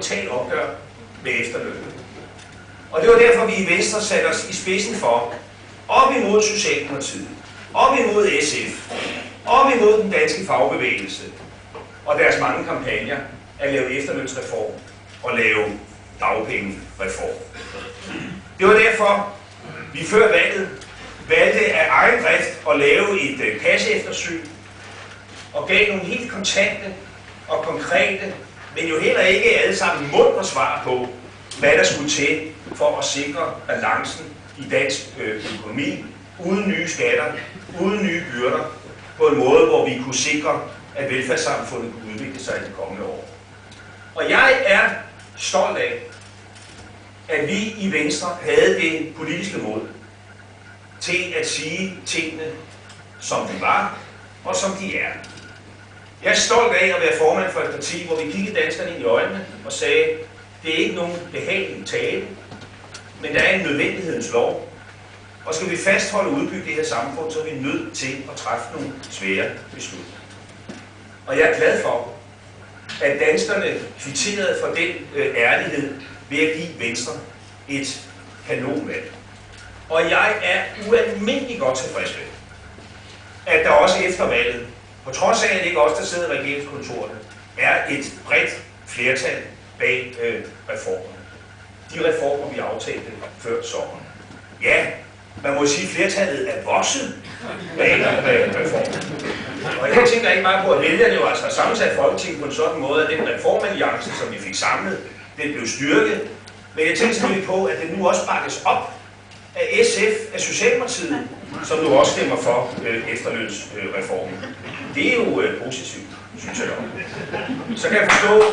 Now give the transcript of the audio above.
frontalt opgør med efterlønnen. Og det var derfor, vi i Venstre satte os i spidsen for, op imod Socialdemokratiet, op imod SF, op imod den danske fagbevægelse og deres mange kampagner, at lave efterlønsreform og lave dagpengereform. Det var derfor, vi før valget valgte af egen drift at lave et kasseeftersyn og gav nogle helt kontante og konkrete, men jo heller ikke alle sammen muntre svar på, hvad der skulle til for at sikre balancen i dansk økonomi, uden nye skatter, uden nye byrder, på en måde, hvor vi kunne sikre, at velfærdssamfundet kunne udvikle sig i de kommende år. Og jeg er stolt af, at vi i Venstre havde det politiske mod til at sige tingene, som de var, og som de er. Jeg er stolt af at være formand for et parti, hvor vi kiggede danskerne ind i øjnene og sagde, det er ikke nogen behagelig tale, men der er en nødvendighedens lov. Og skal vi fastholde og udbygge det her samfund, så er vi nødt til at træffe nogle svære beslutninger. Og jeg er glad for, at danskerne kvitterede for den ærlighed ved at give Venstre et kanonvalg. Og jeg er ualmindelig godt tilfreds med, at der også efter valget, på trods af at det ikke os, der sidder i regeringskontorerne, er et bredt flertal bag reformerne. De reformer, vi aftalte før sommeren. Ja, man må sige, at flertallet er vokset bag reformen. Og jeg tænker ikke meget på, at vælgerne jo altså har sammensat Folketinget på en sådan måde, at den reformalliance, som vi fik samlet, den blev styrket. Men jeg tænker selvfølgelig på, at den nu også bakkes op af SF, af Socialdemokratiet, som nu også stemmer for efterlønsreformen. Det er jo positivt, synes jeg. Så kan jeg forstå,